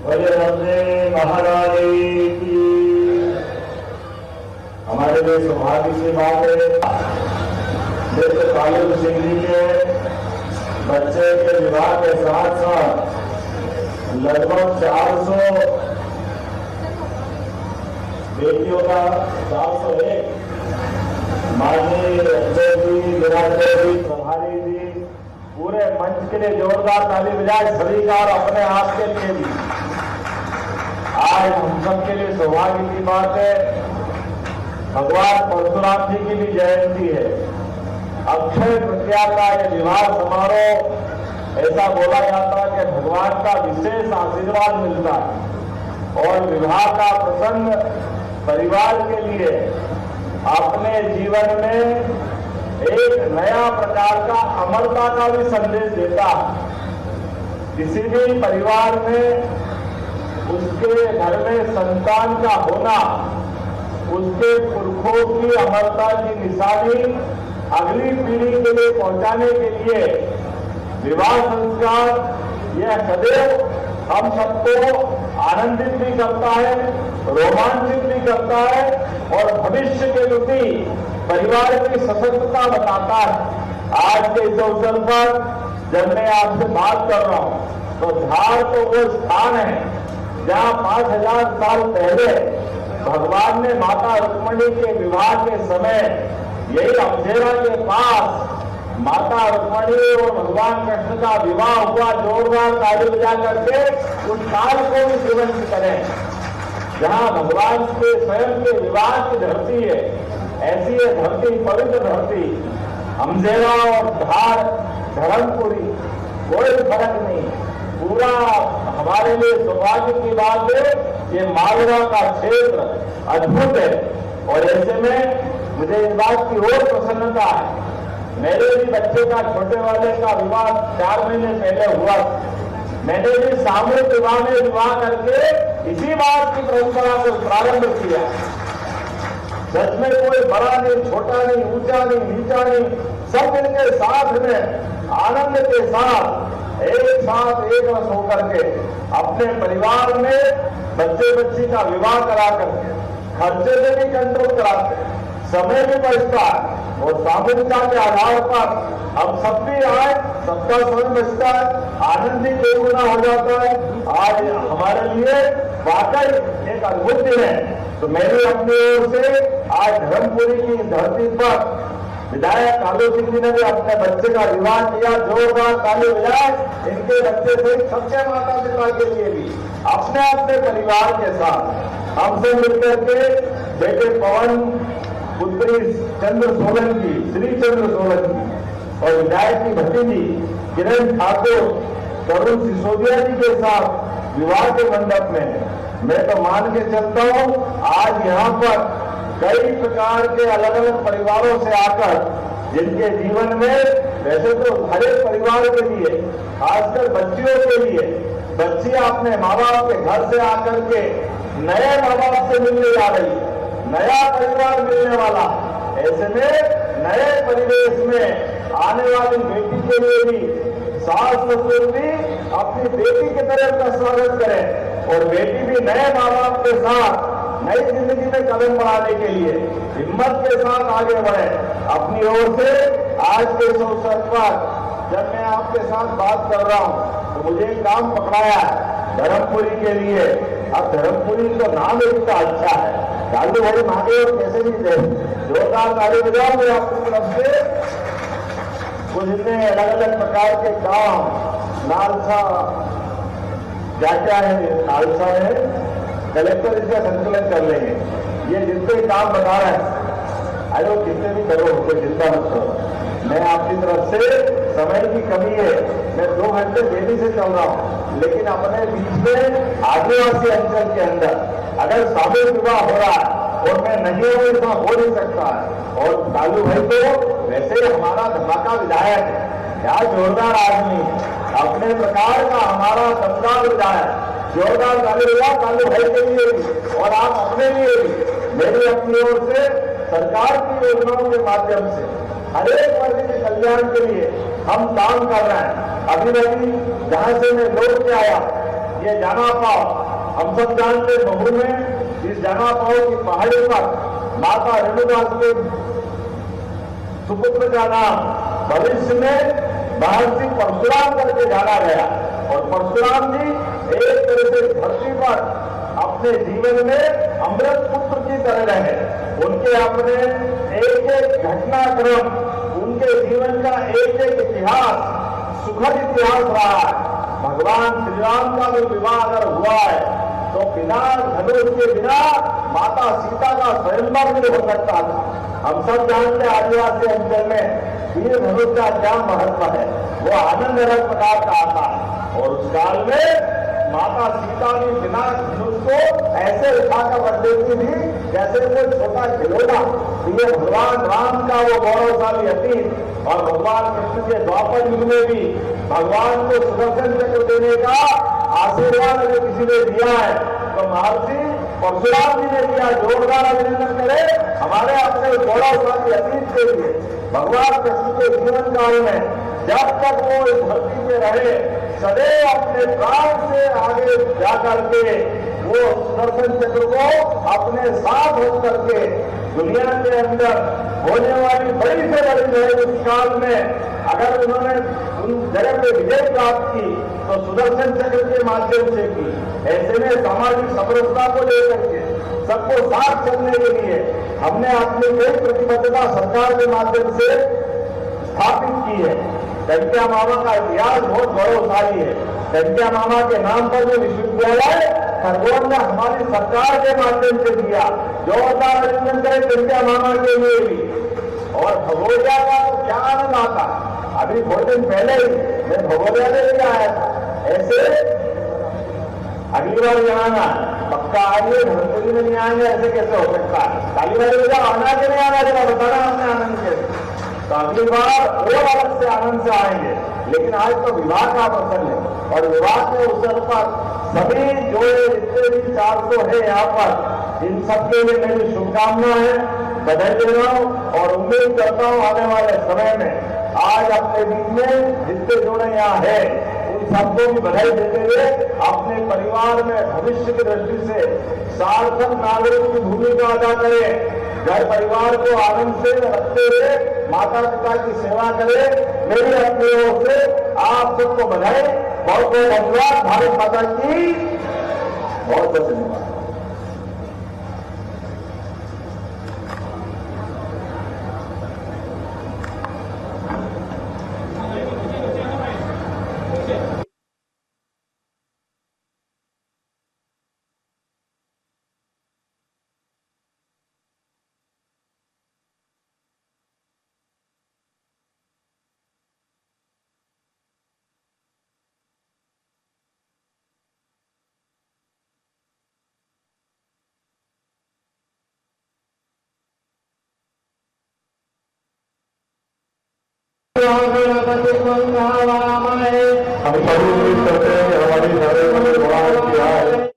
बोले हमने महारानी की। हमारे लिए सौभाग्य की बात है जैसे कालू सिंह जी के बच्चे के विवाह के साथ साथ लगभग 400 बेटियों का 401 माननीय अध्यक्ष जी, विराजक जी, प्रभारी जी, पूरे मंच के लिए जोरदार ताली बजाए सभी का और अपने आप के लिए भी। आज हम सब के लिए सौभाग्य की बात है, भगवान परशुराम जी की भी जयंती है। अक्षय तृतीया का यह विवाह समारोह, ऐसा बोला जाता है कि भगवान का विशेष आशीर्वाद मिलता है और विवाह का प्रसंग परिवार के लिए अपने जीवन में एक नया प्रकार का अमरता का भी संदेश देता है। किसी भी परिवार में उसके घर में संतान का होना उसके पुरखों की अमरता की निशानी अगली पीढ़ी के लिए पहुंचाने के लिए विवाह संस्कार यह सदैव हम सबको आनंदित भी करता है, रोमांचित भी करता है और भविष्य के प्रति परिवार की सशक्तता बताता है। आज के इस अवसर पर जब मैं आपसे बात कर रहा हूं तो धार तो वो स्थान है जहां 5000 साल पहले भगवान ने माता रुक्मिणी के विवाह के समय यही अमझेरा के पास माता रुक्मिणी और भगवान कृष्ण का विवाह हुआ। जोरदार ताली बजा करके उस काल को भी जीवंत करें जहां भगवान के स्वयं के विवाह की धरती है। ऐसी है धरती, पवित्र धरती अमझेरा और धार, धर्मपुरी, कोई फर्क नहीं। पूरा हमारे लिए सौभाग्य की बात है, ये मालवा का क्षेत्र अद्भुत है और ऐसे में मुझे इस बात की और प्रसन्नता है। मेरे भी बच्चे का, छोटे वाले का विवाह 4 महीने पहले हुआ। मैंने भी सामूहिक विवाह में विवाह करके इसी बात की परंपरा को प्रारंभ किया। सच में कोई बड़ा नहीं, छोटा नहीं, ऊंचा नहीं, नीचा नहीं, सब मिलकर साथ में आनंद के साथ एक रस होकर के अपने परिवार में बच्चे बच्ची का विवाह करा करके खर्चे में भी कंट्रोल कराते, समय भी बचता है और सामूहिकता के आधार पर हम सब भी आए, सबका समय बचता है, आनंद भी दोगुना हो जाता है। आज हमारे लिए वाकई एक अद्भुत दिन है। तो मैंने अपनी ओर से आज धर्मपुरी की धरती पर विधायक कालू सिंह जी ने भी अपने बच्चे का विवाह किया। जोरदार ताली बजाए इनके बच्चे से सबके माता पिता के लिए भी अपने अपने परिवार के साथ हमसे मिलकर के बेटे पवन, पुत्री चंद्र सोलंकी, श्री चंद्र सोलंकी और विधायक की भतीजी किरण ठाकुर, तरुण सिसोदिया जी के साथ विवाह के मंडप में मैं तो मान के चलता हूं आज यहाँ पर कई प्रकार के अलग अलग परिवारों से आकर जिनके जीवन में वैसे तो हर एक परिवार के लिए, खासकर बच्चियों के लिए, बच्चियां अपने माँ बाप के घर से आकर के नए माँ बाप से मिलने जा रही, नया परिवार मिलने वाला। ऐसे में नए परिवेश में आने वाली बेटी के लिए भी सास ससुर भी अपनी बेटी की तरह का स्वागत करें और बेटी भी नए माँ बाप के साथ नई जिंदगी में कदम बढ़ाने के लिए हिम्मत के साथ आगे बढ़े। अपनी ओर से आज के इस अवसर पर जब मैं आपके साथ बात कर रहा हूं तो मुझे एक काम पकड़ाया है धर्मपुरी के लिए। अब धर्मपुरी तो नाम इतना अच्छा है, गांधी भाई महादेव कैसे नहीं दे, जोरदार ताली बजाओ। मैं आपकी तरफ से कुछ इतने अलग अलग प्रकार के काम, नालसा क्या क्या है, नालसा है, कलेक्टर इसका संकलन कर लेंगे। ये जितने काम बता रहे हैं अरे वो कितने भी करो, कोई चिंता मत करो। मैं आपकी तरफ से, समय की कमी है, मैं 2 घंटे देरी से चल रहा हूं, लेकिन अपने बीच में आदिवासी अंचल के अंदर अगर सामूहिक विवाह हो रहा है और मैं नहीं हूं, इसमें हो नहीं सकता है। और कालू भाई तो वैसे हमारा धमाका विधायक है, क्या जोरदार आदमी, अपने प्रकार का हमारा दमदार विधायक। जोरदार ताली बजाओ कालू भाई के लिए भी और आप अपने लिए भी। मेरी अपनी ओर से सरकार की योजनाओं के माध्यम से हर एक वर्ग के कल्याण के लिए हम काम कर रहे हैं। अभी जहां से मैं लौट के आया ये जाना पाओ, हम सब जानते महू में इस जाना पाओ की पहाड़ी पर माता रेणुका के सुपुत्र का नाम भविष्य में महर्षि परशुराम करके जाना गया। और परशुराम जी एक तरह से धरती पर अपने जीवन में अमृत पुत्र की तरह रहे। उनके अपने एक एक घटनाक्रम, उनके जीवन का एक एक इतिहास सुखद इतिहास रहा है। भगवान श्री राम का भी विवाह अगर हुआ है तो बिना धनुष के बिना माता सीता का स्वयंवर नहीं हो सकता था। हम सब जानते आदिवासी अंचल में वीर धनुष का क्या महत्व है, वो आनंदरक प्रकार का आता है। और उस काल में माता सीता भी बिना धनुष को ऐसे उठाकर रख देती थी जैसे कोई छोटा खिलौना। ये भगवान राम का वो गौरवशाली अतीत। और भगवान कृष्ण के द्वापर युग में भी भगवान को सुदर्शन चक्र देने का आशीर्वाद अगर किसी ने दिया है तो महर्षि परशुराम जी ने दिया। जोरदार अभिनंदन करें हमारे अपने गौरवशाली अतीत के लिए। भगवान कृष्ण के जीवन काल में जब तक वो इस धरती पे रहे सदैव अपने प्राण से आगे जाकर के वो सुदर्शन चक्र को अपने साथ होकर के दुनिया के अंदर होने वाली बड़ी से बड़ी लड़ाई उस काल में अगर उन्होंने उन जगह पे विजय प्राप्त की तो सुदर्शन चक्र के माध्यम से की। ऐसे में सामाजिक समरसता को लेकर के सबको साथ चलने के लिए हमने अपनी कई प्रतिबद्धता सरकार के माध्यम से स्थापित की है। टंकिया मामा का इतिहास बहुत गौरवशाली है। टंकिया मामा के नाम पर जो विश्वविद्यालय खरगोन ने हमारी सरकार के माध्यम से दिया। जोरदार अभिनंदन करें टंकिया मामा के लिए भी। और भगोरिया का तो क्या आनंद आता। अभी थोड़े दिन पहले ही मैं भगोरिया में भी आया था। ऐसे अगली बार यहाँ आना पक्का आइए, धर्मपुरी में नहीं आएंगे ऐसे कैसे हो सकता है। ताली वाली बजा आना के नहीं आना जरा बताना हमने आनंद के। तो अगली बार और अलग से आनंद से आएंगे। लेकिन आज तो विवाह का प्रसंग है और विवाह के अवसर पर सभी जोड़े जितने भी 400 है यहाँ पर इन सबके लिए मेरी शुभकामना है, बधाई दे रहा हूँ और उम्मीद करता हूँ आने वाले समय में आज अपने बीच में जितने जोड़े यहाँ है उन सबको भी बधाई देते हुए अपने परिवार में भविष्य की दृष्टि से सार्थक नागरिक की भूमिका अदा करें। घर परिवार को आनंद से रखते हुए माता पिता की सेवा करें। मेरी अपनी ओर से आप सबको बधाई। बहुत बहुत धन्यवाद। भारत माता की बहुत बहुत धन्यवाद। हम सभी करते हैं हमारी सारे